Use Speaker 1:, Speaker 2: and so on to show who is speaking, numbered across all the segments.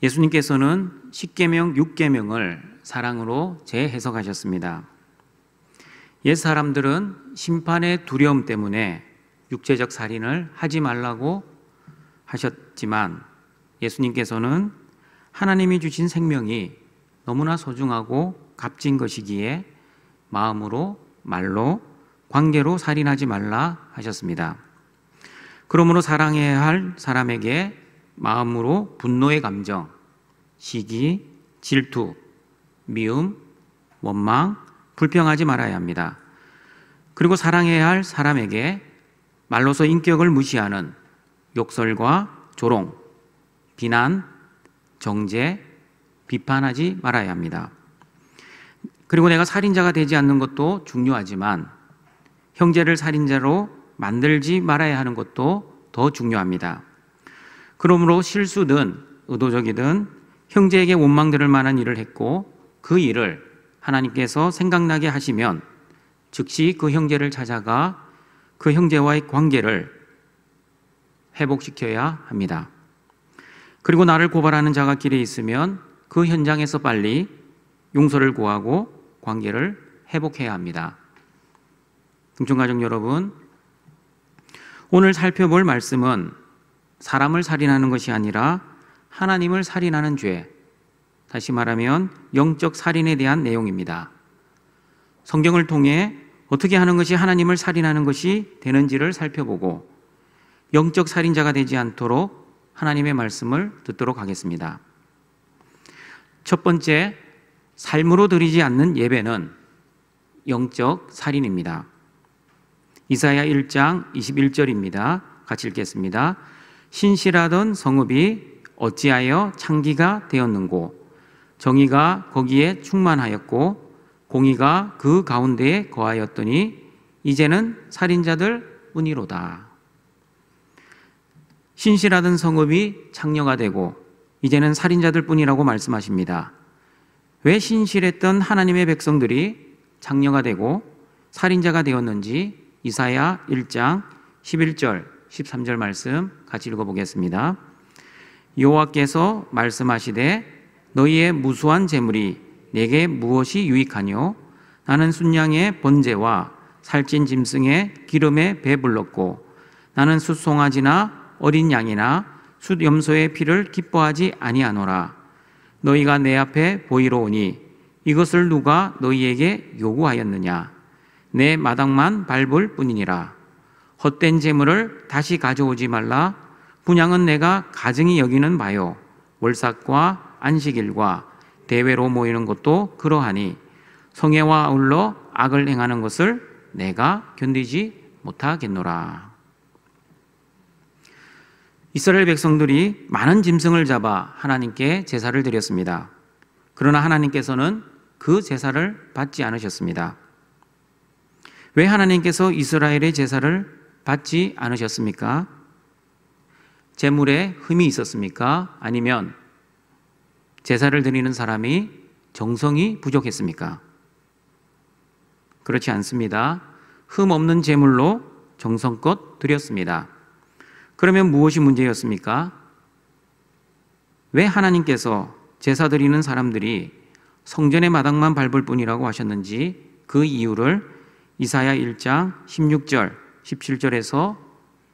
Speaker 1: 예수님께서는 십계명 6계명을 사랑으로 재해석하셨습니다. 옛 사람들은 심판의 두려움 때문에 육체적 살인을 하지 말라고 하셨지만 예수님께서는 하나님이 주신 생명이 너무나 소중하고 값진 것이기에 마음으로, 말로, 관계로 살인하지 말라 하셨습니다. 그러므로 사랑해야 할 사람에게 마음으로 분노의 감정, 시기, 질투, 미움, 원망, 불평하지 말아야 합니다. 그리고 사랑해야 할 사람에게 말로서 인격을 무시하는 욕설과 조롱, 비난, 정죄, 비판하지 말아야 합니다. 그리고 내가 살인자가 되지 않는 것도 중요하지만 형제를 살인자로 만들지 말아야 하는 것도 더 중요합니다. 그러므로 실수든 의도적이든 형제에게 원망들을 만한 일을 했고 그 일을 하나님께서 생각나게 하시면 즉시 그 형제를 찾아가 그 형제와의 관계를 회복시켜야 합니다. 그리고 나를 고발하는 자가 길에 있으면 그 현장에서 빨리 용서를 구하고 관계를 회복해야 합니다. 등촌가족 여러분, 오늘 살펴볼 말씀은 사람을 살인하는 것이 아니라 하나님을 살인하는 죄, 다시 말하면 영적 살인에 대한 내용입니다. 성경을 통해 어떻게 하는 것이 하나님을 살인하는 것이 되는지를 살펴보고 영적 살인자가 되지 않도록 하나님의 말씀을 듣도록 하겠습니다. 첫 번째, 삶으로 드리지 않는 예배는 영적 살인입니다. 이사야 1장 21절입니다. 같이 읽겠습니다. 신실하던 성읍이 어찌하여 창기가 되었는고 정의가 거기에 충만하였고 공의가 그 가운데에 거하였더니 이제는 살인자들 뿐이로다. 신실하던 성읍이 창녀가 되고 이제는 살인자들 뿐이라고 말씀하십니다. 왜 신실했던 하나님의 백성들이 창녀가 되고 살인자가 되었는지 이사야 1장 11절 13절 말씀 같이 읽어보겠습니다. 여호와께서 말씀하시되 너희의 무수한 재물이 내게 무엇이 유익하뇨? 나는 순양의 번제와 살찐 짐승의 기름에 배불렀고 나는 숫송아지나 어린 양이나 숫염소의 피를 기뻐하지 아니하노라. 너희가 내 앞에 보이러 오니 이것을 누가 너희에게 요구하였느냐? 내 마당만 밟을 뿐이니라. 헛된 재물을 다시 가져오지 말라. 분향은 내가 가증히 여기는 바요. 월삭과 안식일과 대회로 모이는 것도 그러하니 성회와 아울러 악을 행하는 것을 내가 견디지 못하겠노라. 이스라엘 백성들이 많은 짐승을 잡아 하나님께 제사를 드렸습니다. 그러나 하나님께서는 그 제사를 받지 않으셨습니다. 왜 하나님께서 이스라엘의 제사를 받지 않으셨습니까? 제물에 흠이 있었습니까? 아니면 제사를 드리는 사람이 정성이 부족했습니까? 그렇지 않습니다. 흠 없는 제물로 정성껏 드렸습니다. 그러면 무엇이 문제였습니까? 왜 하나님께서 제사 드리는 사람들이 성전의 마당만 밟을 뿐이라고 하셨는지 그 이유를 이사야 1장 16절, 17절에서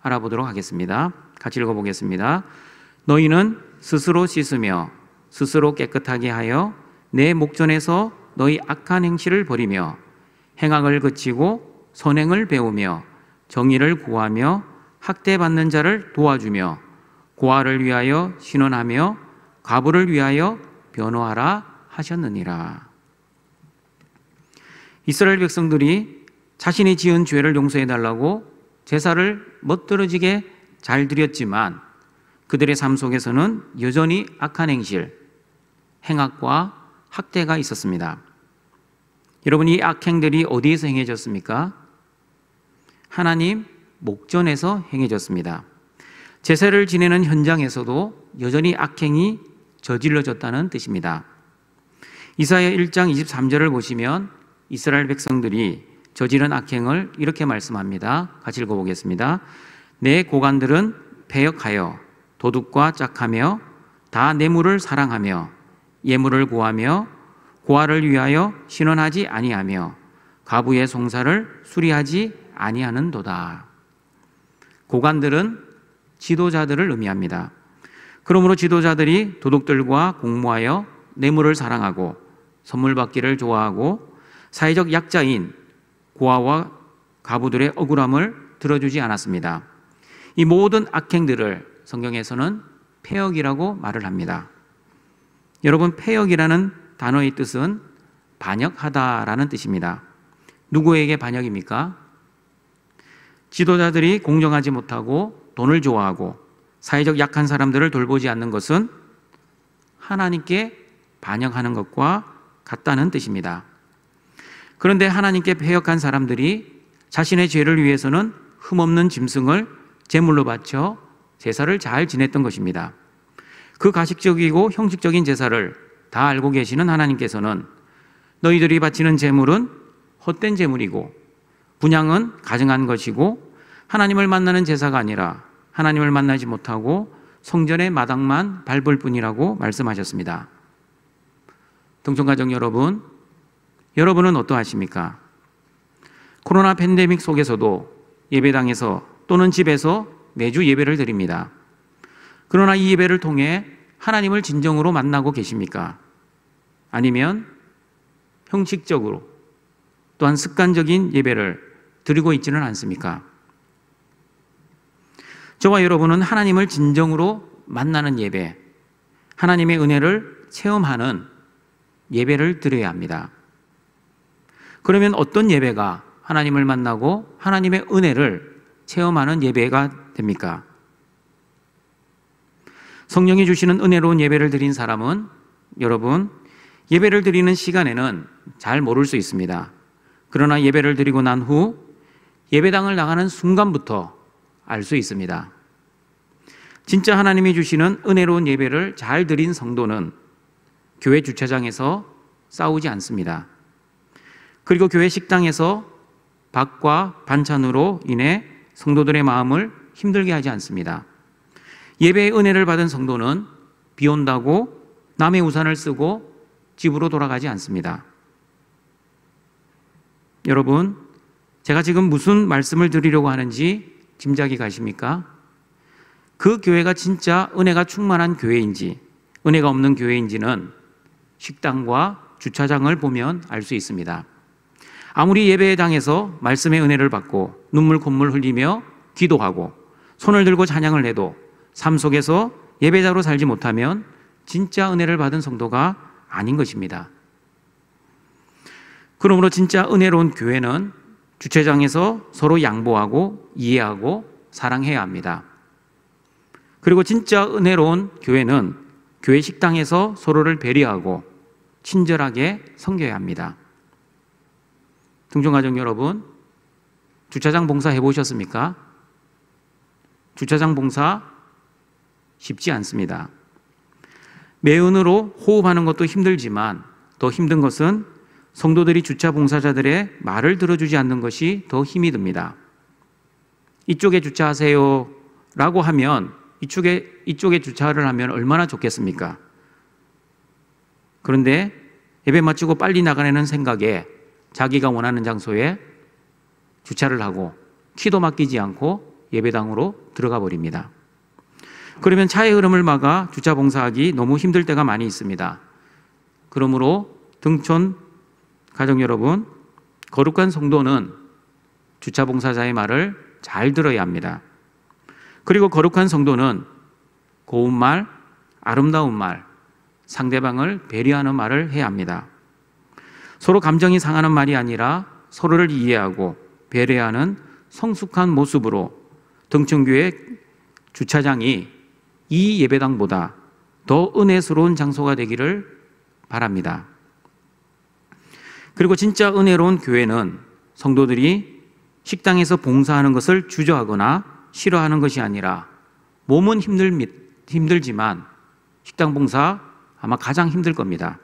Speaker 1: 알아보도록 하겠습니다. 같이 읽어보겠습니다. 너희는 스스로 씻으며 스스로 깨끗하게 하여 내 목전에서 너희 악한 행실을 버리며 행악을 그치고 선행을 배우며 정의를 구하며 학대받는 자를 도와주며 고아를 위하여 신원하며 과부를 위하여 변호하라 하셨느니라. 이스라엘 백성들이 자신이 지은 죄를 용서해달라고 제사를 멋들어지게 잘 드렸지만 그들의 삶 속에서는 여전히 악한 행실, 행악과 학대가 있었습니다. 여러분, 이 악행들이 어디에서 행해졌습니까? 하나님 목전에서 행해졌습니다. 제사를 지내는 현장에서도 여전히 악행이 저질러졌다는 뜻입니다. 이사야 1장 23절을 보시면 이스라엘 백성들이 저지른 악행을 이렇게 말씀합니다. 같이 읽어보겠습니다. 내 고관들은 패역하여 도둑과 짝하며 다 뇌물을 사랑하며 예물을 구하며 고아를 위하여 신원하지 아니하며 가부의 송사를 수리하지 아니하는도다. 고관들은 지도자들을 의미합니다. 그러므로 지도자들이 도둑들과 공모하여 뇌물을 사랑하고 선물 받기를 좋아하고 사회적 약자인 고아와 가부들의 억울함을 들어주지 않았습니다. 이 모든 악행들을 성경에서는 패역이라고 말을 합니다. 여러분, 패역이라는 단어의 뜻은 반역하다라는 뜻입니다. 누구에게 반역입니까? 지도자들이 공정하지 못하고 돈을 좋아하고 사회적 약한 사람들을 돌보지 않는 것은 하나님께 반역하는 것과 같다는 뜻입니다. 그런데 하나님께 패역한 사람들이 자신의 죄를 위해서는 흠없는 짐승을 제물로 바쳐 제사를 잘 지냈던 것입니다. 그 가식적이고 형식적인 제사를 다 알고 계시는 하나님께서는 너희들이 바치는 제물은 헛된 제물이고 분향은 가증한 것이고 하나님을 만나는 제사가 아니라 하나님을 만나지 못하고 성전의 마당만 밟을 뿐이라고 말씀하셨습니다. 동청가족 여러분, 여러분은 어떠하십니까? 코로나 팬데믹 속에서도 예배당에서 또는 집에서 매주 예배를 드립니다. 그러나 이 예배를 통해 하나님을 진정으로 만나고 계십니까? 아니면 형식적으로 또한 습관적인 예배를 드리고 있지는 않습니까? 저와 여러분은 하나님을 진정으로 만나는 예배, 하나님의 은혜를 체험하는 예배를 드려야 합니다. 그러면 어떤 예배가 하나님을 만나고 하나님의 은혜를 체험하는 예배가 됩니까? 성령이 주시는 은혜로운 예배를 드린 사람은 여러분, 예배를 드리는 시간에는 잘 모를 수 있습니다. 그러나 예배를 드리고 난 후 예배당을 나가는 순간부터 알 수 있습니다. 진짜 하나님이 주시는 은혜로운 예배를 잘 드린 성도는 교회 주차장에서 싸우지 않습니다. 그리고 교회 식당에서 밥과 반찬으로 인해 성도들의 마음을 힘들게 하지 않습니다. 예배의 은혜를 받은 성도는 비 온다고 남의 우산을 쓰고 집으로 돌아가지 않습니다. 여러분, 제가 지금 무슨 말씀을 드리려고 하는지 짐작이 가십니까? 그 교회가 진짜 은혜가 충만한 교회인지 은혜가 없는 교회인지는 식당과 주차장을 보면 알 수 있습니다. 아무리 예배당에서 말씀의 은혜를 받고 눈물 콧물 흘리며 기도하고 손을 들고 찬양을 해도 삶 속에서 예배자로 살지 못하면 진짜 은혜를 받은 성도가 아닌 것입니다. 그러므로 진짜 은혜로운 교회는 주차장에서 서로 양보하고 이해하고 사랑해야 합니다. 그리고 진짜 은혜로운 교회는 교회 식당에서 서로를 배려하고 친절하게 섬겨야 합니다. 등촌가족 여러분, 주차장 봉사 해보셨습니까? 주차장 봉사 쉽지 않습니다. 매운으로 호흡하는 것도 힘들지만 더 힘든 것은 성도들이 주차 봉사자들의 말을 들어주지 않는 것이 더 힘이 듭니다. 이쪽에 주차하세요 라고 하면 이쪽에 주차를 하면 얼마나 좋겠습니까? 그런데 예배 마치고 빨리 나가려는 생각에 자기가 원하는 장소에 주차를 하고 키도 맡기지 않고 예배당으로 들어가 버립니다. 그러면 차의 흐름을 막아 주차 봉사하기 너무 힘들 때가 많이 있습니다. 그러므로 등촌 가족 여러분, 거룩한 성도는 주차 봉사자의 말을 잘 들어야 합니다. 그리고 거룩한 성도는 고운 말, 아름다운 말, 상대방을 배려하는 말을 해야 합니다. 서로 감정이 상하는 말이 아니라 서로를 이해하고 배려하는 성숙한 모습으로 등촌교회 주차장이 이 예배당보다 더 은혜스러운 장소가 되기를 바랍니다. 그리고 진짜 은혜로운 교회는 성도들이 식당에서 봉사하는 것을 주저하거나 싫어하는 것이 아니라 몸은 힘들지만 식당 봉사 아마 가장 힘들 겁니다.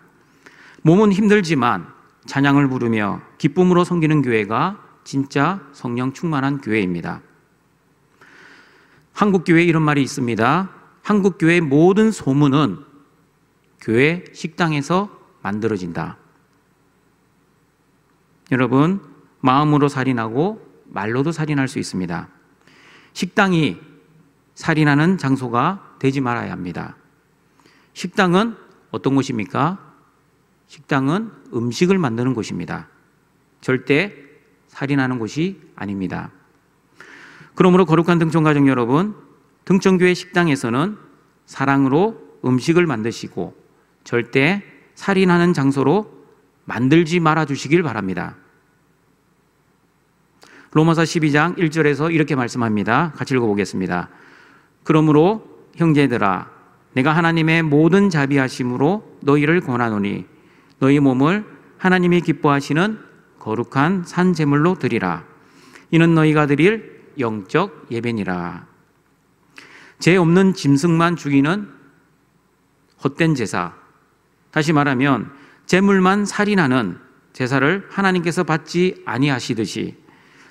Speaker 1: 몸은 힘들지만 찬양을 부르며 기쁨으로 섬기는 교회가 진짜 성령 충만한 교회입니다. 한국 교회에 이런 말이 있습니다. 한국 교회의 모든 소문은 교회 식당에서 만들어진다. 여러분, 마음으로 살인하고 말로도 살인할 수 있습니다. 식당이 살인하는 장소가 되지 말아야 합니다. 식당은 어떤 곳입니까? 식당은 음식을 만드는 곳입니다. 절대 살인하는 곳이 아닙니다. 그러므로 거룩한 등촌가족 여러분, 등촌교회 식당에서는 사랑으로 음식을 만드시고 절대 살인하는 장소로 만들지 말아 주시길 바랍니다. 로마서 12장 1절에서 이렇게 말씀합니다. 같이 읽어보겠습니다. 그러므로 형제들아, 내가 하나님의 모든 자비하심으로 너희를 권하노니 너희 몸을 하나님이 기뻐하시는 거룩한 산 제물로 드리라. 이는 너희가 드릴 영적 예배니라. 죄 없는 짐승만 죽이는 헛된 제사, 다시 말하면 제물만 살인하는 제사를 하나님께서 받지 아니하시듯이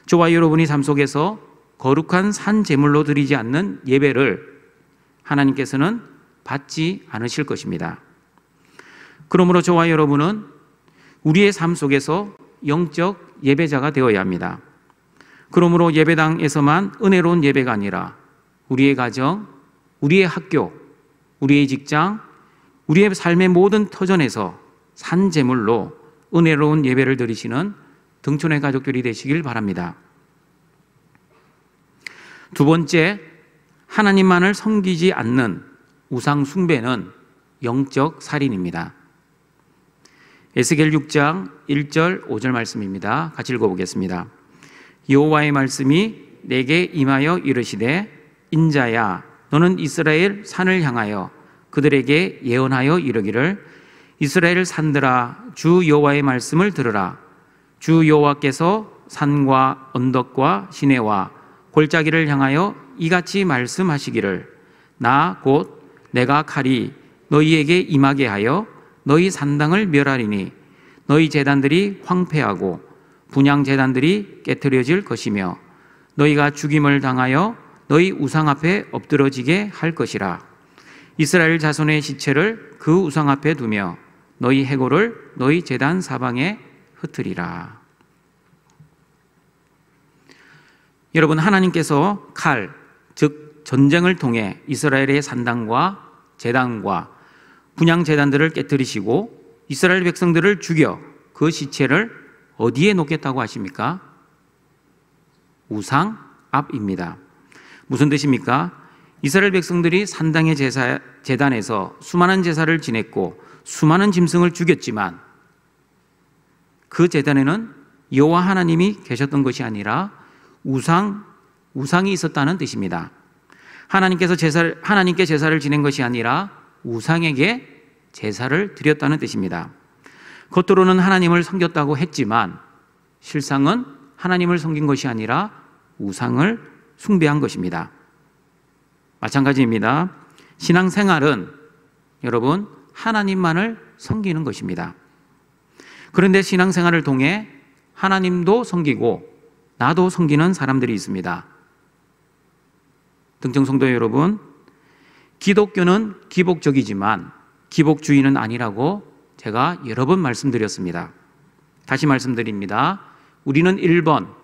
Speaker 1: 저와 여러분이 삶 속에서 거룩한 산 제물로 드리지 않는 예배를 하나님께서는 받지 않으실 것입니다. 그러므로 저와 여러분은 우리의 삶 속에서 영적 예배자가 되어야 합니다. 그러므로 예배당에서만 은혜로운 예배가 아니라 우리의 가정, 우리의 학교, 우리의 직장, 우리의 삶의 모든 터전에서 산 제물로 은혜로운 예배를 드리시는 등촌의 가족들이 되시길 바랍니다. 두 번째, 하나님만을 섬기지 않는 우상 숭배는 영적 살인입니다. 에스겔 6장 1절 5절 말씀입니다. 같이 읽어보겠습니다. 여호와의 말씀이 내게 임하여 이르시되 인자야, 너는 이스라엘 산을 향하여 그들에게 예언하여 이르기를 이스라엘 산들아, 주 여호와의 말씀을 들으라. 주 여호와께서 산과 언덕과 시내와 골짜기를 향하여 이같이 말씀하시기를 나 곧 내가 칼이 너희에게 임하게 하여 너희 산당을 멸하리니 너희 제단들이 황폐하고 분향 제단들이 깨트려질 것이며 너희가 죽임을 당하여 너희 우상 앞에 엎드러지게 할 것이라. 이스라엘 자손의 시체를 그 우상 앞에 두며 너희 해골을 너희 제단 사방에 흩으리라. 여러분, 하나님께서 칼, 즉 전쟁을 통해 이스라엘의 산당과 제단과 분향 제단들을 깨뜨리시고 이스라엘 백성들을 죽여 그 시체를 어디에 놓겠다고 하십니까? 우상 앞입니다. 무슨 뜻입니까? 이스라엘 백성들이 산당의 제단에서 수많은 제사를 지냈고 수많은 짐승을 죽였지만 그 제단에는 여호와 하나님이 계셨던 것이 아니라 우상이 있었다는 뜻입니다. 하나님께 제사를 지낸 것이 아니라 우상에게 제사를 드렸다는 뜻입니다. 겉으로는 하나님을 섬겼다고 했지만 실상은 하나님을 섬긴 것이 아니라 우상을 숭배한 것입니다. 마찬가지입니다. 신앙생활은 여러분 하나님만을 섬기는 것입니다. 그런데 신앙생활을 통해 하나님도 섬기고 나도 섬기는 사람들이 있습니다. 등청성도 여러분, 기독교는 기복적이지만 기복주의는 아니라고 제가 여러 번 말씀드렸습니다. 다시 말씀드립니다. 우리는 1번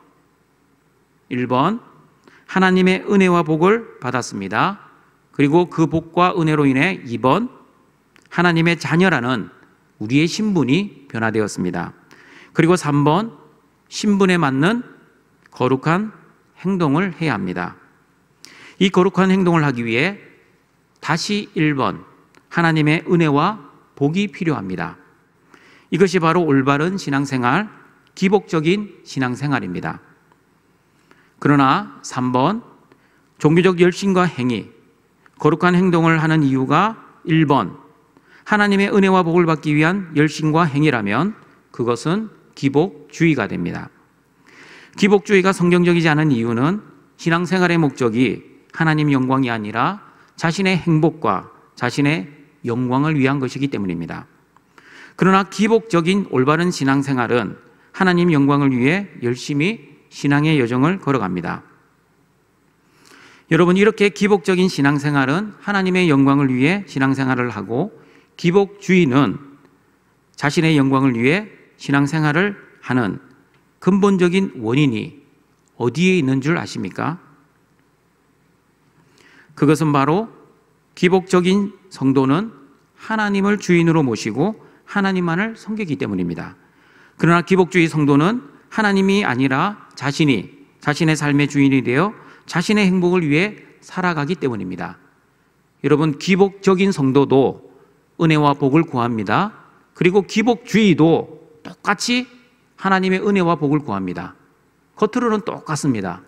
Speaker 1: 하나님의 은혜와 복을 받았습니다. 그리고 그 복과 은혜로 인해 2번 하나님의 자녀라는 우리의 신분이 변화되었습니다. 그리고 3번 신분에 맞는 거룩한 행동을 해야 합니다. 이 거룩한 행동을 하기 위해 다시 1번 하나님의 은혜와 복이 필요합니다. 이것이 바로 올바른 신앙생활, 기복적인 신앙생활입니다. 그러나 3번 종교적 열심과 행위, 거룩한 행동을 하는 이유가 1번 하나님의 은혜와 복을 받기 위한 열심과 행위라면 그것은 기복주의가 됩니다. 기복주의가 성경적이지 않은 이유는 신앙생활의 목적이 하나님 영광이 아니라 자신의 행복과 자신의 영광을 위한 것이기 때문입니다. 그러나 기복적인 올바른 신앙생활은 하나님 영광을 위해 열심히 신앙의 여정을 걸어갑니다. 여러분, 이렇게 기복적인 신앙생활은 하나님의 영광을 위해 신앙생활을 하고, 기복주의는 자신의 영광을 위해 신앙생활을 하는 근본적인 원인이 어디에 있는 줄 아십니까? 그것은 바로 기복적인 성도는 하나님을 주인으로 모시고 하나님만을 섬기기 때문입니다. 그러나 기복주의 성도는 하나님이 아니라 자신의 삶의 주인이 되어 자신의 행복을 위해 살아가기 때문입니다. 여러분, 기복적인 성도도 은혜와 복을 구합니다. 그리고 기복주의도 똑같이 하나님의 은혜와 복을 구합니다. 겉으로는 똑같습니다.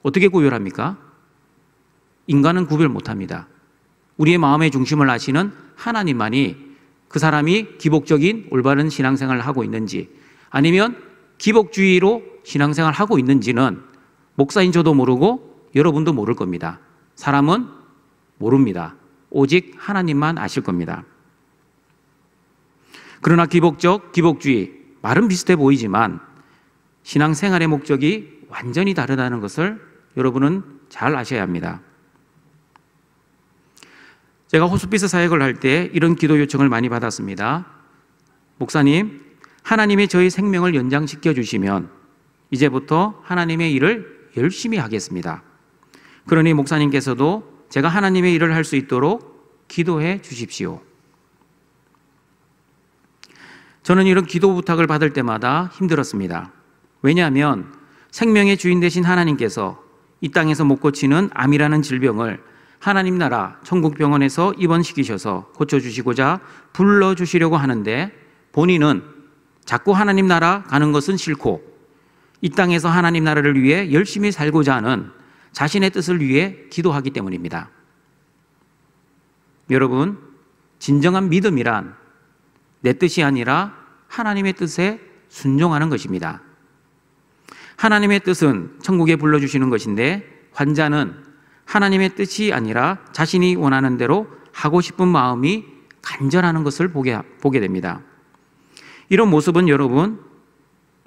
Speaker 1: 어떻게 구별합니까? 인간은 구별 못합니다. 우리의 마음의 중심을 아시는 하나님만이 그 사람이 기복적인 올바른 신앙생활을 하고 있는지, 아니면 기복주의로 신앙생활을 하고 있는지는 목사인 저도 모르고 여러분도 모를 겁니다. 사람은 모릅니다. 오직 하나님만 아실 겁니다. 그러나 기복주의, 말은 비슷해 보이지만 신앙생활의 목적이 완전히 다르다는 것을 여러분은 잘 아셔야 합니다. 제가 호스피스 사역을 할 때 이런 기도 요청을 많이 받았습니다. 목사님, 하나님이 저희 생명을 연장시켜 주시면 이제부터 하나님의 일을 열심히 하겠습니다. 그러니 목사님께서도 제가 하나님의 일을 할 수 있도록 기도해 주십시오. 저는 이런 기도 부탁을 받을 때마다 힘들었습니다. 왜냐하면 생명의 주인 되신 하나님께서 이 땅에서 못 고치는 암이라는 질병을 하나님 나라 천국병원에서 입원시키셔서 고쳐주시고자 불러주시려고 하는데, 본인은 자꾸 하나님 나라 가는 것은 싫고 이 땅에서 하나님 나라를 위해 열심히 살고자 하는 자신의 뜻을 위해 기도하기 때문입니다. 여러분, 진정한 믿음이란 내 뜻이 아니라 하나님의 뜻에 순종하는 것입니다. 하나님의 뜻은 천국에 불러주시는 것인데, 환자는 하나님의 뜻이 아니라 자신이 원하는 대로 하고 싶은 마음이 간절하는 것을 보게 됩니다. 이런 모습은 여러분,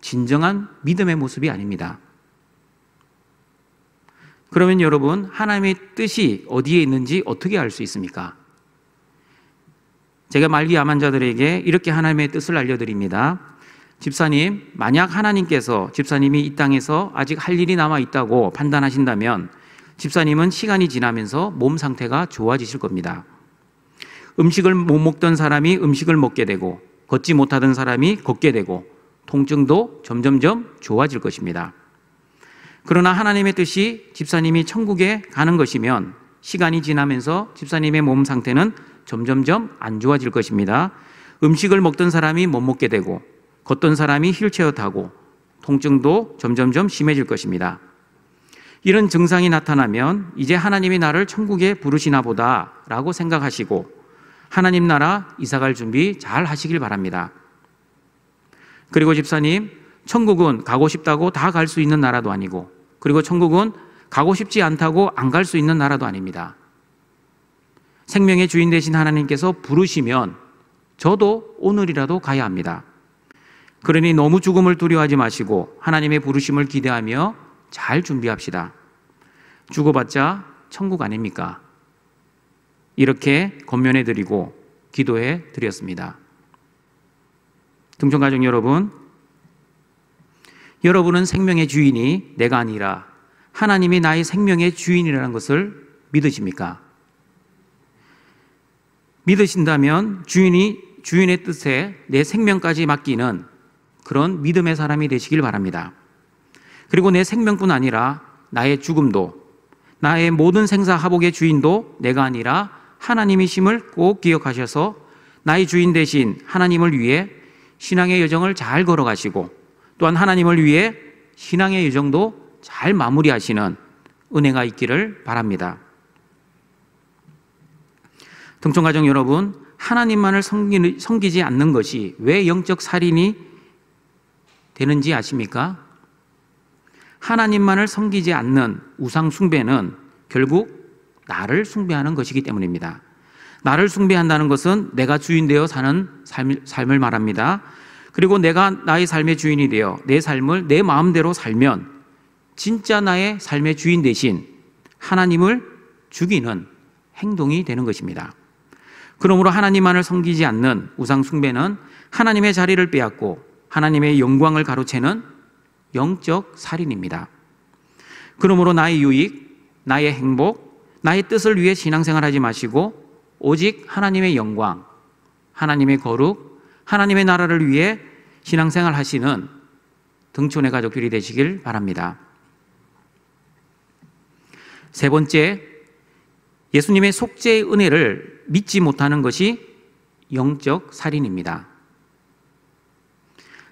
Speaker 1: 진정한 믿음의 모습이 아닙니다. 그러면 여러분, 하나님의 뜻이 어디에 있는지 어떻게 알 수 있습니까? 제가 말기 암 환자들에게 이렇게 하나님의 뜻을 알려드립니다. 집사님, 만약 하나님께서 집사님이 이 땅에서 아직 할 일이 남아 있다고 판단하신다면 집사님은 시간이 지나면서 몸 상태가 좋아지실 겁니다. 음식을 못 먹던 사람이 음식을 먹게 되고, 걷지 못하던 사람이 걷게 되고, 통증도 점점점 좋아질 것입니다. 그러나 하나님의 뜻이 집사님이 천국에 가는 것이면 시간이 지나면서 집사님의 몸 상태는 점점점 안 좋아질 것입니다. 음식을 먹던 사람이 못 먹게 되고, 걷던 사람이 휠체어 타고, 통증도 점점점 심해질 것입니다. 이런 증상이 나타나면 이제 하나님이 나를 천국에 부르시나 보다 라고 생각하시고, 하나님 나라 이사갈 준비 잘 하시길 바랍니다. 그리고 집사님, 천국은 가고 싶다고 다 갈 수 있는 나라도 아니고, 그리고 천국은 가고 싶지 않다고 안 갈 수 있는 나라도 아닙니다. 생명의 주인 되신 하나님께서 부르시면 저도 오늘이라도 가야 합니다. 그러니 너무 죽음을 두려워하지 마시고 하나님의 부르심을 기대하며 잘 준비합시다. 죽어봤자 천국 아닙니까? 이렇게 권면해 드리고 기도해 드렸습니다. 등촌가족 여러분, 여러분은 생명의 주인이 내가 아니라 하나님이 나의 생명의 주인이라는 것을 믿으십니까? 믿으신다면 주인의 뜻에 내 생명까지 맡기는 그런 믿음의 사람이 되시길 바랍니다. 그리고 내 생명뿐 아니라 나의 죽음도, 나의 모든 생사화복의 주인도 내가 아니라 하나님이심을 꼭 기억하셔서 나의 주인 되신 하나님을 위해 신앙의 여정을 잘 걸어가시고, 또한 하나님을 위해 신앙의 여정도 잘 마무리하시는 은혜가 있기를 바랍니다. 등촌가족 여러분, 하나님만을 섬기지 않는 것이 왜 영적 살인이 되는지 아십니까? 하나님만을 섬기지 않는 우상 숭배는 결국 나를 숭배하는 것이기 때문입니다. 나를 숭배한다는 것은 내가 주인 되어 사는 삶을 말합니다. 그리고 내가 나의 삶의 주인이 되어 내 삶을 내 마음대로 살면 진짜 나의 삶의 주인 대신 하나님을 죽이는 행동이 되는 것입니다. 그러므로 하나님만을 섬기지 않는 우상 숭배는 하나님의 자리를 빼앗고 하나님의 영광을 가로채는 영적 살인입니다. 그러므로 나의 유익, 나의 행복, 나의 뜻을 위해 신앙생활하지 마시고 오직 하나님의 영광, 하나님의 거룩, 하나님의 나라를 위해 신앙생활 하시는 등촌의 가족들이 되시길 바랍니다. 세 번째, 예수님의 속죄의 은혜를 믿지 못하는 것이 영적 살인입니다.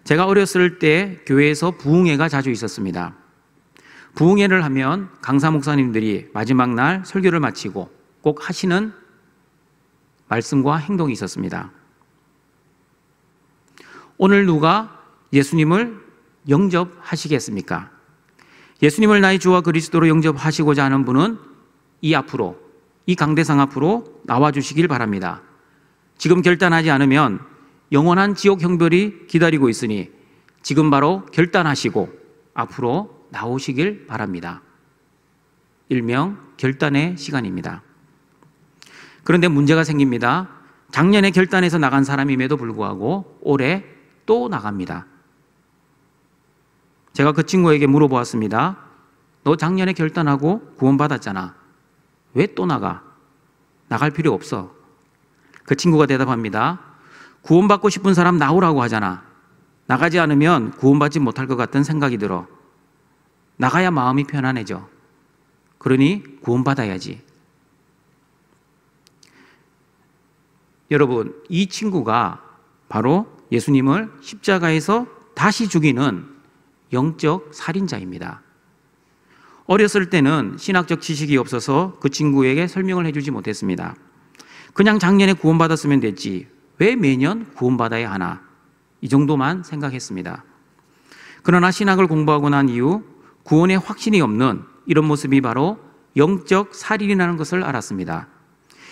Speaker 1: 제가 어렸을 때 교회에서 부흥회가 자주 있었습니다. 부흥회를 하면 강사 목사님들이 마지막 날 설교를 마치고 꼭 하시는 말씀과 행동이 있었습니다. 오늘 누가 예수님을 영접하시겠습니까? 예수님을 나의 주와 그리스도로 영접하시고자 하는 분은 이 앞으로, 이 강대상 앞으로 나와주시길 바랍니다. 지금 결단하지 않으면 영원한 지옥 형벌이 기다리고 있으니 지금 바로 결단하시고 앞으로 나오시길 바랍니다. 일명 결단의 시간입니다. 그런데 문제가 생깁니다. 작년에 결단해서 나간 사람임에도 불구하고 올해 또 나갑니다. 제가 그 친구에게 물어보았습니다. 너 작년에 결단하고 구원받았잖아. 왜 또 나가? 나갈 필요 없어. 그 친구가 대답합니다. 구원받고 싶은 사람 나오라고 하잖아. 나가지 않으면 구원받지 못할 것 같은 생각이 들어. 나가야 마음이 편안해져. 그러니 구원받아야지. 여러분, 이 친구가 바로 예수님을 십자가에서 다시 죽이는 영적 살인자입니다. 어렸을 때는 신학적 지식이 없어서 그 친구에게 설명을 해주지 못했습니다. 그냥 작년에 구원받았으면 됐지 왜 매년 구원받아야 하나, 이 정도만 생각했습니다. 그러나 신학을 공부하고 난 이후 구원의 확신이 없는 이런 모습이 바로 영적 살인이라는 것을 알았습니다.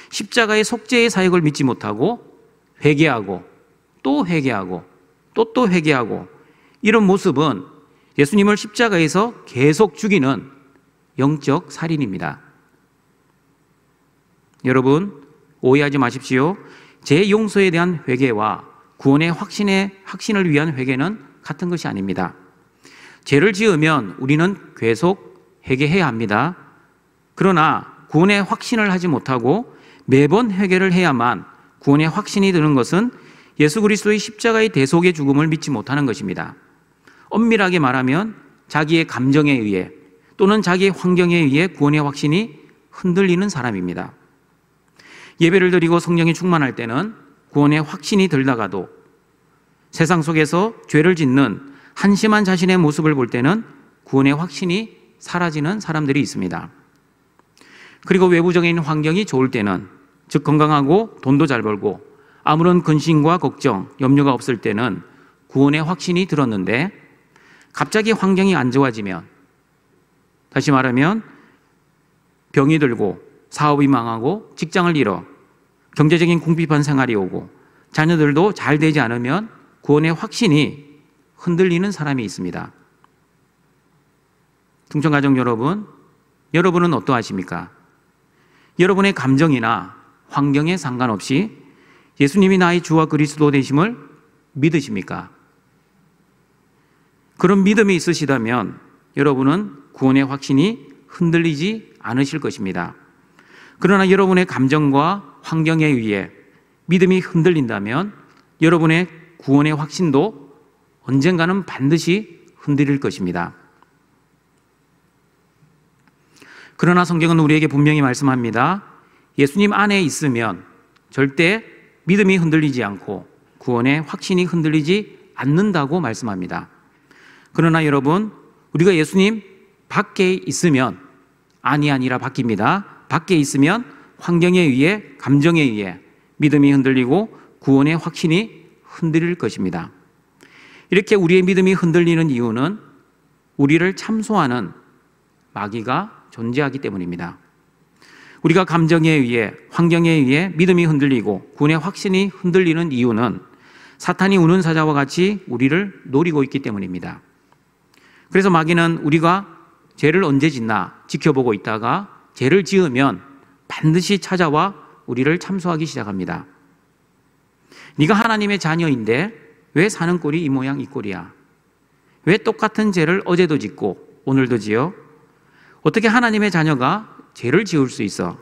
Speaker 1: 십자가의 속죄의 사역을 믿지 못하고 회개하고 또 회개하고 또 회개하고, 이런 모습은 예수님을 십자가에서 계속 죽이는 영적 살인입니다. 여러분, 오해하지 마십시오. 제 용서에 대한 회개와 구원의 확신을 위한 회개는 같은 것이 아닙니다. 죄를 지으면 우리는 계속 회개해야 합니다. 그러나 구원의 확신을 하지 못하고 매번 회개를 해야만 구원의 확신이 드는 것은 예수 그리스도의 십자가의 대속의 죽음을 믿지 못하는 것입니다. 엄밀하게 말하면 자기의 감정에 의해 또는 자기의 환경에 의해 구원의 확신이 흔들리는 사람입니다. 예배를 드리고 성령이 충만할 때는 구원의 확신이 들다가도 세상 속에서 죄를 짓는 한심한 자신의 모습을 볼 때는 구원의 확신이 사라지는 사람들이 있습니다. 그리고 외부적인 환경이 좋을 때는, 즉 건강하고 돈도 잘 벌고 아무런 근심과 걱정, 염려가 없을 때는 구원의 확신이 들었는데 갑자기 환경이 안 좋아지면, 다시 말하면 병이 들고 사업이 망하고 직장을 잃어 경제적인 궁핍한 생활이 오고 자녀들도 잘 되지 않으면 구원의 확신이 흔들리는 사람이 있습니다. 등촌가족 여러분, 여러분은 어떠하십니까? 여러분의 감정이나 환경에 상관없이 예수님이 나의 주와 그리스도 되심을 믿으십니까? 그런 믿음이 있으시다면 여러분은 구원의 확신이 흔들리지 않으실 것입니다. 그러나 여러분의 감정과 환경에 의해 믿음이 흔들린다면 여러분의 구원의 확신도 언젠가는 반드시 흔들릴 것입니다. 그러나 성경은 우리에게 분명히 말씀합니다. 예수님 안에 있으면 절대 믿음이 흔들리지 않고 구원의 확신이 흔들리지 않는다고 말씀합니다. 그러나 여러분, 우리가 예수님 밖에 있으면, 아니라 바뀝니다. 밖에 있으면 환경에 의해, 감정에 의해 믿음이 흔들리고 구원의 확신이 흔들릴 것입니다. 이렇게 우리의 믿음이 흔들리는 이유는 우리를 참소하는 마귀가 존재하기 때문입니다. 우리가 감정에 의해, 환경에 의해 믿음이 흔들리고 구원의 확신이 흔들리는 이유는 사탄이 우는 사자와 같이 우리를 노리고 있기 때문입니다. 그래서 마귀는 우리가 죄를 언제 짓나 지켜보고 있다가 죄를 지으면 반드시 찾아와 우리를 참소하기 시작합니다. 네가 하나님의 자녀인데 왜 사는 꼴이 이 모양 이 꼴이야? 왜 똑같은 죄를 어제도 짓고 오늘도 지어? 어떻게 하나님의 자녀가 죄를 지을 수 있어?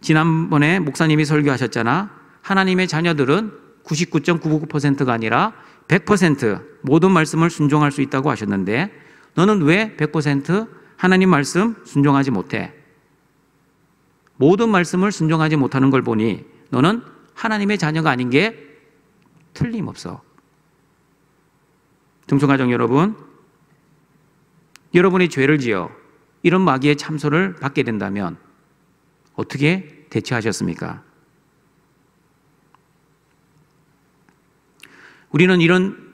Speaker 1: 지난번에 목사님이 설교하셨잖아. 하나님의 자녀들은 99.999%가 아니라 100% 모든 말씀을 순종할 수 있다고 하셨는데 너는 왜 100% 하나님 말씀 순종하지 못해? 모든 말씀을 순종하지 못하는 걸 보니 너는 하나님의 자녀가 아닌 게 틀림없어. 등촌가족 여러분, 여러분이 죄를 지어 이런 마귀의 참소를 받게 된다면 어떻게 대처하셨습니까? 우리는 이런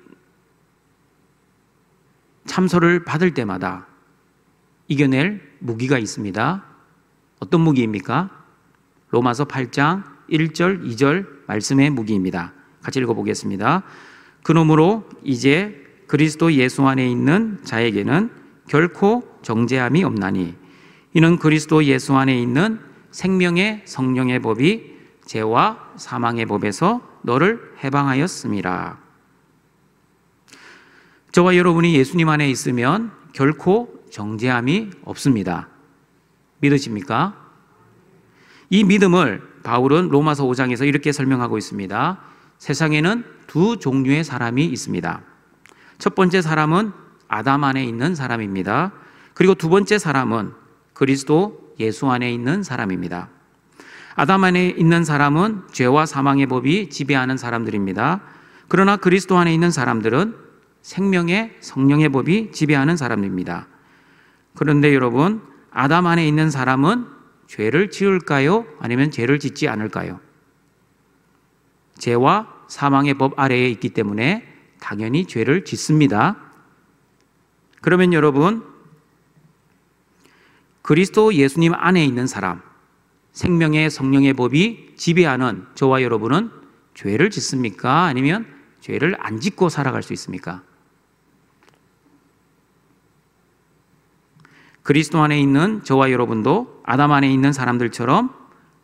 Speaker 1: 참소를 받을 때마다 이겨낼 무기가 있습니다. 어떤 무기입니까? 로마서 8장 1절, 2절 말씀의 무기입니다. 같이 읽어보겠습니다. 그러므로 이제 그리스도 예수 안에 있는 자에게는 결코 정죄함이 없나니 이는 그리스도 예수 안에 있는 생명의 성령의 법이 죄와 사망의 법에서 너를 해방하였음이라. 저와 여러분이 예수님 안에 있으면 결코 정죄함이 없습니다. 믿으십니까? 이 믿음을 바울은 로마서 5장에서 이렇게 설명하고 있습니다. 세상에는 두 종류의 사람이 있습니다. 첫 번째 사람은 아담 안에 있는 사람입니다. 그리고 두 번째 사람은 그리스도 예수 안에 있는 사람입니다. 아담 안에 있는 사람은 죄와 사망의 법이 지배하는 사람들입니다. 그러나 그리스도 안에 있는 사람들은 생명의 성령의 법이 지배하는 사람입니다. 그런데 여러분, 아담 안에 있는 사람은 죄를 지을까요? 아니면 죄를 짓지 않을까요? 죄와 사망의 법 아래에 있기 때문에 당연히 죄를 짓습니다. 그러면 여러분, 그리스도 예수님 안에 있는 사람, 생명의 성령의 법이 지배하는 저와 여러분은 죄를 짓습니까? 아니면 죄를 안 짓고 살아갈 수 있습니까? 그리스도 안에 있는 저와 여러분도 아담 안에 있는 사람들처럼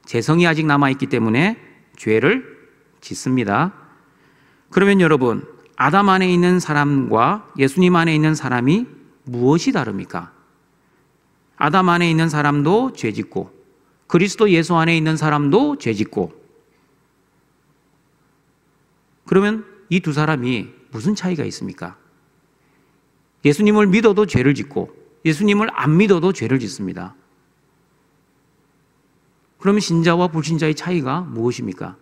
Speaker 1: 죄성이 아직 남아있기 때문에 죄를 짓습니다. 그러면 여러분, 아담 안에 있는 사람과 예수님 안에 있는 사람이 무엇이 다릅니까? 아담 안에 있는 사람도 죄 짓고 그리스도 예수 안에 있는 사람도 죄 짓고, 그러면 이 두 사람이 무슨 차이가 있습니까? 예수님을 믿어도 죄를 짓고 예수님을 안 믿어도 죄를 짓습니다. 그러면 신자와 불신자의 차이가 무엇입니까?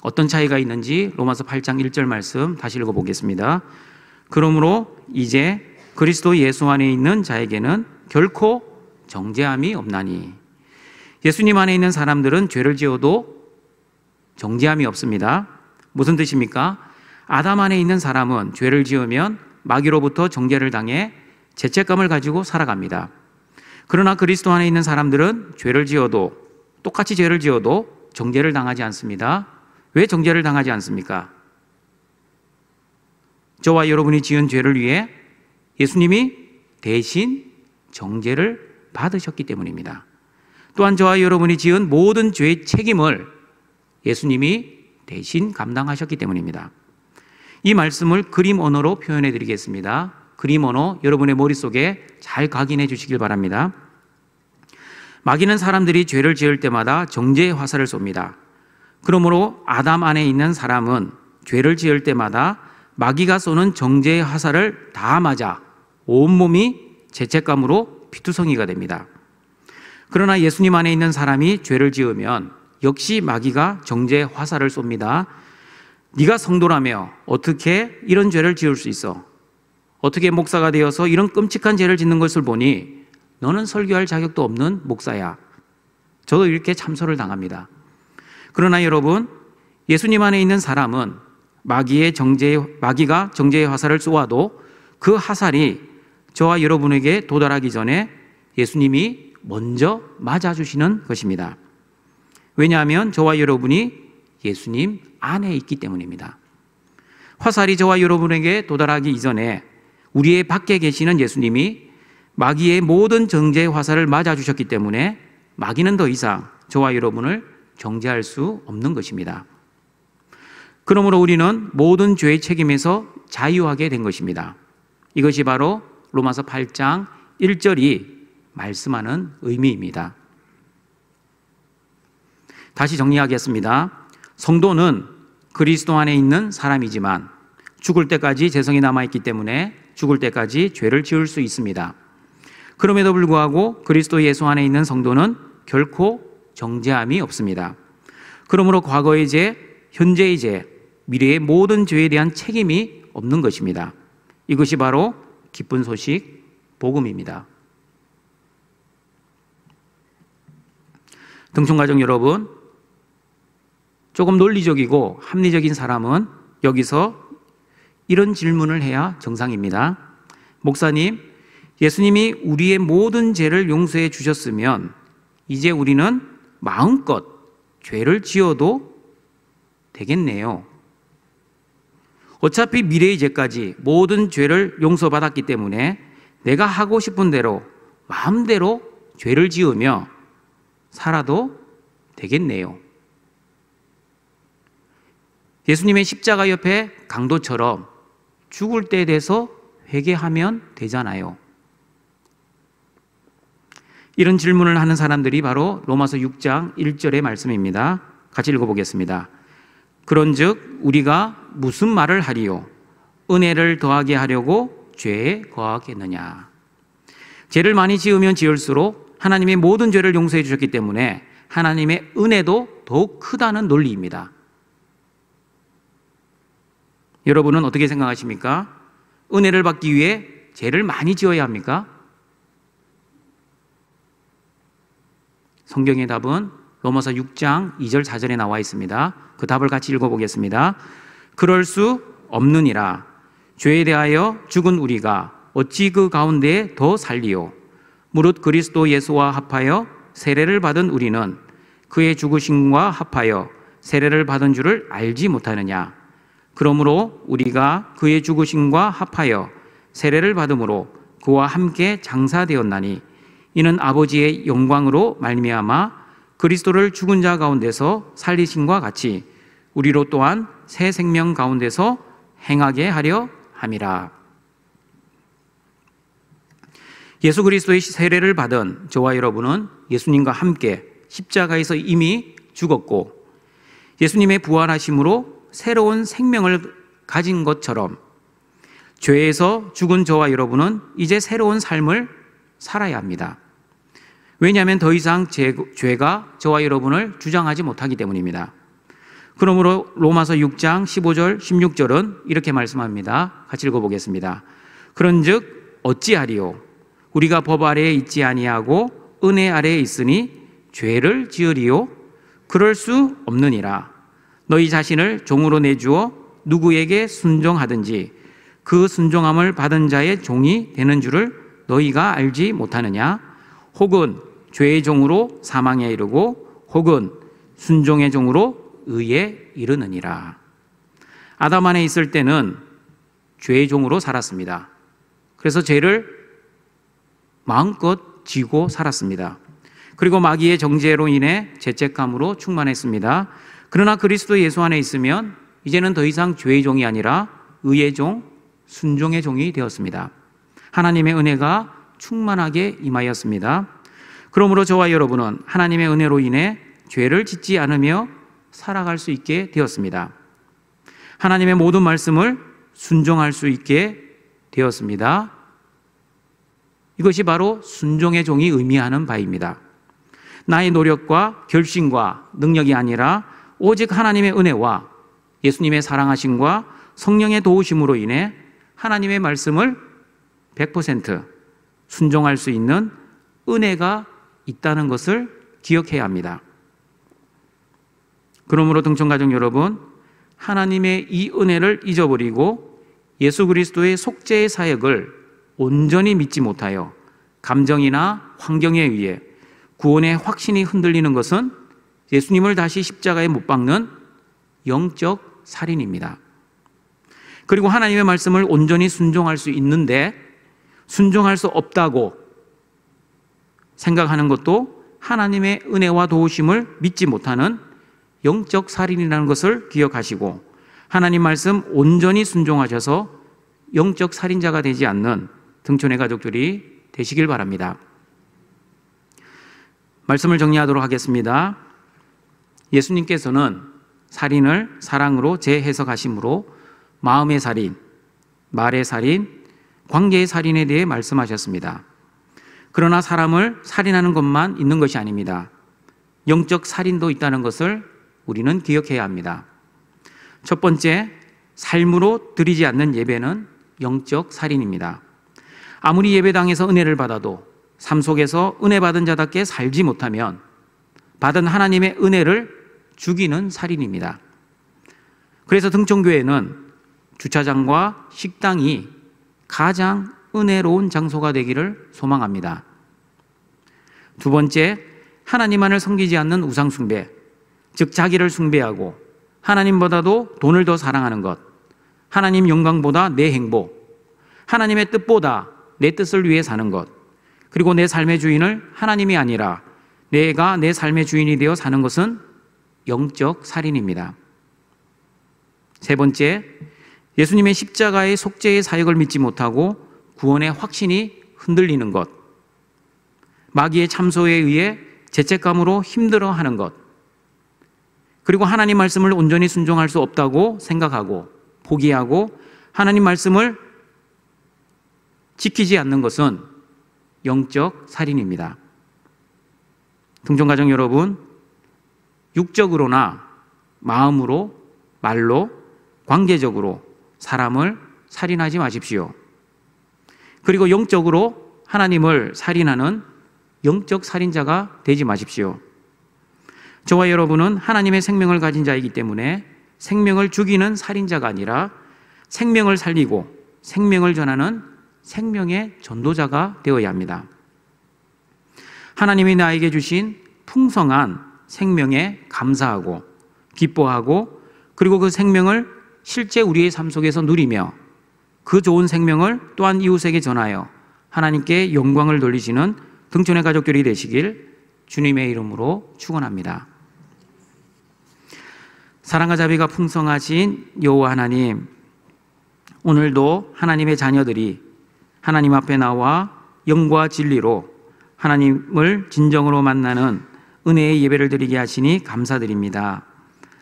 Speaker 1: 어떤 차이가 있는지 로마서 8장 1절 말씀 다시 읽어보겠습니다. 그러므로 이제 그리스도 예수 안에 있는 자에게는 결코 정죄함이 없나니. 예수님 안에 있는 사람들은 죄를 지어도 정죄함이 없습니다. 무슨 뜻입니까? 아담 안에 있는 사람은 죄를 지으면 마귀로부터 정죄를 당해 죄책감을 가지고 살아갑니다. 그러나 그리스도 안에 있는 사람들은 죄를 지어도, 똑같이 죄를 지어도 정죄를 당하지 않습니다. 왜 정죄를 당하지 않습니까? 저와 여러분이 지은 죄를 위해 예수님이 대신 정죄를 받으셨기 때문입니다. 또한 저와 여러분이 지은 모든 죄의 책임을 예수님이 대신 감당하셨기 때문입니다. 이 말씀을 그림 언어로 표현해 드리겠습니다. 그림 언어 여러분의 머릿속에 잘 각인해 주시길 바랍니다. 마귀는 사람들이 죄를 지을 때마다 정죄의 화살을 쏩니다. 그러므로 아담 안에 있는 사람은 죄를 지을 때마다 마귀가 쏘는 정죄의 화살을 다 맞아 온몸이 죄책감으로 피투성이가 됩니다. 그러나 예수님 안에 있는 사람이 죄를 지으면 역시 마귀가 정죄의 화살을 쏩니다. 네가 성도라며 어떻게 이런 죄를 지을 수 있어? 어떻게 목사가 되어서 이런 끔찍한 죄를 짓는 것을 보니 너는 설교할 자격도 없는 목사야. 저도 이렇게 참소를 당합니다. 그러나 여러분, 예수님 안에 있는 사람은 마귀가 정죄의 화살을 쏘아도 그 화살이 저와 여러분에게 도달하기 전에 예수님이 먼저 맞아주시는 것입니다. 왜냐하면 저와 여러분이 예수님 안에 있기 때문입니다. 화살이 저와 여러분에게 도달하기 이전에 우리의 밖에 계시는 예수님이 마귀의 모든 정죄의 화살을 맞아주셨기 때문에 마귀는 더 이상 저와 여러분을 정죄할 수 없는 것입니다. 그러므로 우리는 모든 죄의 책임에서 자유하게 된 것입니다. 이것이 바로 로마서 8장 1절이 말씀하는 의미입니다. 다시 정리하겠습니다. 성도는 그리스도 안에 있는 사람이지만 죽을 때까지 죄성이 남아있기 때문에 죽을 때까지 죄를 지을 수 있습니다. 그럼에도 불구하고 그리스도 예수 안에 있는 성도는 결코 정죄함이 없습니다. 그러므로 과거의 죄, 현재의 죄, 미래의 모든 죄에 대한 책임이 없는 것입니다. 이것이 바로 기쁜 소식, 복음입니다. 등촌가족 여러분, 조금 논리적이고 합리적인 사람은 여기서 이런 질문을 해야 정상입니다. 목사님, 예수님이 우리의 모든 죄를 용서해 주셨으면 이제 우리는 마음껏 죄를 지어도 되겠네요. 어차피 미래의 죄까지 모든 죄를 용서받았기 때문에 내가 하고 싶은 대로 마음대로 죄를 지으며 살아도 되겠네요. 예수님의 십자가 옆에 강도처럼 죽을 때에 대해서 회개하면 되잖아요. 이런 질문을 하는 사람들이 바로 로마서 6장 1절의 말씀입니다. 같이 읽어보겠습니다. 그런즉 우리가 무슨 말을 하리요? 은혜를 더하게 하려고 죄에 거하겠느냐? 죄를 많이 지으면 지을수록 하나님의 모든 죄를 용서해 주셨기 때문에 하나님의 은혜도 더욱 크다는 논리입니다. 여러분은 어떻게 생각하십니까? 은혜를 받기 위해 죄를 많이 지어야 합니까? 성경의 답은 로마서 6장 2절 4절에 나와 있습니다. 그 답을 같이 읽어보겠습니다. 그럴 수 없느니라. 죄에 대하여 죽은 우리가 어찌 그 가운데에 더 살리요? 무릇 그리스도 예수와 합하여 세례를 받은 우리는 그의 죽으심과 합하여 세례를 받은 줄을 알지 못하느냐? 그러므로 우리가 그의 죽으심과 합하여 세례를 받음으로 그와 함께 장사되었나니 이는 아버지의 영광으로 말미암아 그리스도를 죽은 자 가운데서 살리심과 같이 우리로 또한 새 생명 가운데서 행하게 하려 함이라. 예수 그리스도의 세례를 받은 저와 여러분은 예수님과 함께 십자가에서 이미 죽었고 예수님의 부활하심으로 새로운 생명을 가진 것처럼 죄에서 죽은 저와 여러분은 이제 새로운 삶을 살아야 합니다. 왜냐하면 더 이상 죄가 저와 여러분을 주장하지 못하기 때문입니다. 그러므로 로마서 6장 15절 16절은 이렇게 말씀합니다. 같이 읽어보겠습니다. 그런즉 어찌하리요? 우리가 법 아래에 있지 아니하고 은혜 아래에 있으니 죄를 지으리요? 그럴 수 없느니라. 너희 자신을 종으로 내주어 누구에게 순종하든지 그 순종함을 받은 자의 종이 되는 줄을 너희가 알지 못하느냐? 혹은 죄의 종으로 사망에 이르고 혹은 순종의 종으로 의에 이르느니라. 아담 안에 있을 때는 죄의 종으로 살았습니다. 그래서 죄를 마음껏 지고 살았습니다. 그리고 마귀의 정죄로 인해 죄책감으로 충만했습니다. 그러나 그리스도 예수 안에 있으면 이제는 더 이상 죄의 종이 아니라 의의 종, 순종의 종이 되었습니다. 하나님의 은혜가 충만하게 임하였습니다. 그러므로 저와 여러분은 하나님의 은혜로 인해 죄를 짓지 않으며 살아갈 수 있게 되었습니다. 하나님의 모든 말씀을 순종할 수 있게 되었습니다. 이것이 바로 순종의 종이 의미하는 바입니다. 나의 노력과 결심과 능력이 아니라 오직 하나님의 은혜와 예수님의 사랑하심과 성령의 도우심으로 인해 하나님의 말씀을 100% 순종할 수 있는 은혜가 있다는 것을 기억해야 합니다. 그러므로 등촌가족 여러분, 하나님의 이 은혜를 잊어버리고 예수 그리스도의 속죄의 사역을 온전히 믿지 못하여 감정이나 환경에 의해 구원의 확신이 흔들리는 것은 예수님을 다시 십자가에 못 박는 영적 살인입니다. 그리고 하나님의 말씀을 온전히 순종할 수 있는데 순종할 수 없다고 생각하는 것도 하나님의 은혜와 도우심을 믿지 못하는 영적 살인이라는 것을 기억하시고 하나님 말씀 온전히 순종하셔서 영적 살인자가 되지 않는 등촌의 가족들이 되시길 바랍니다. 말씀을 정리하도록 하겠습니다. 예수님께서는 살인을 사랑으로 재해석하심으로 마음의 살인, 말의 살인, 관계의 살인에 대해 말씀하셨습니다. 그러나 사람을 살인하는 것만 있는 것이 아닙니다. 영적 살인도 있다는 것을 우리는 기억해야 합니다. 첫 번째, 삶으로 드리지 않는 예배는 영적 살인입니다. 아무리 예배당에서 은혜를 받아도 삶 속에서 은혜 받은 자답게 살지 못하면 받은 하나님의 은혜를 죽이는 살인입니다. 그래서 등촌교회는 주차장과 식당이 가장 은혜로운 장소가 되기를 소망합니다. 두 번째, 하나님만을 섬기지 않는 우상숭배, 즉 자기를 숭배하고 하나님보다도 돈을 더 사랑하는 것, 하나님 영광보다 내 행복, 하나님의 뜻보다 내 뜻을 위해 사는 것, 그리고 내 삶의 주인을 하나님이 아니라 내가 내 삶의 주인이 되어 사는 것은 영적 살인입니다. 세 번째, 예수님의 십자가의 속죄의 사역을 믿지 못하고 구원의 확신이 흔들리는 것, 마귀의 참소에 의해 죄책감으로 힘들어하는 것, 그리고 하나님 말씀을 온전히 순종할 수 없다고 생각하고 포기하고 하나님 말씀을 지키지 않는 것은 영적 살인입니다. 등촌가정 여러분, 육적으로나 마음으로, 말로, 관계적으로 사람을 살인하지 마십시오. 그리고 영적으로 하나님을 살인하는 영적 살인자가 되지 마십시오. 저와 여러분은 하나님의 생명을 가진 자이기 때문에 생명을 죽이는 살인자가 아니라 생명을 살리고 생명을 전하는 생명의 전도자가 되어야 합니다. 하나님이 나에게 주신 풍성한 생명에 감사하고 기뻐하고 그리고 그 생명을 실제 우리의 삶 속에서 누리며 그 좋은 생명을 또한 이웃에게 전하여 하나님께 영광을 돌리시는 등촌의 가족들이 되시길 주님의 이름으로 축원합니다. 사랑과 자비가 풍성하신 여호와 하나님, 오늘도 하나님의 자녀들이 하나님 앞에 나와 영과 진리로 하나님을 진정으로 만나는 은혜의 예배를 드리게 하시니 감사드립니다.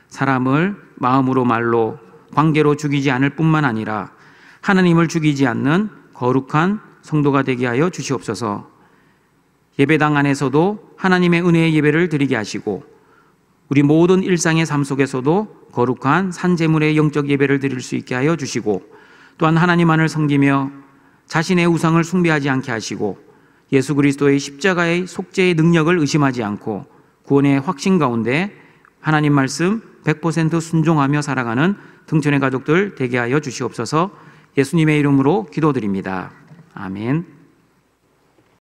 Speaker 1: 사람을 마음으로 말로 관계로 죽이지 않을 뿐만 아니라 하나님을 죽이지 않는 거룩한 성도가 되게 하여 주시옵소서. 예배당 안에서도 하나님의 은혜의 예배를 드리게 하시고 우리 모든 일상의 삶 속에서도 거룩한 산제물의 영적 예배를 드릴 수 있게 하여 주시고 또한 하나님만을 섬기며 자신의 우상을 숭배하지 않게 하시고 예수 그리스도의 십자가의 속죄의 능력을 의심하지 않고 구원의 확신 가운데 하나님 말씀 100% 순종하며 살아가는 등촌의 가족들 되게 하여 주시옵소서. 예수님의 이름으로 기도드립니다. 아멘.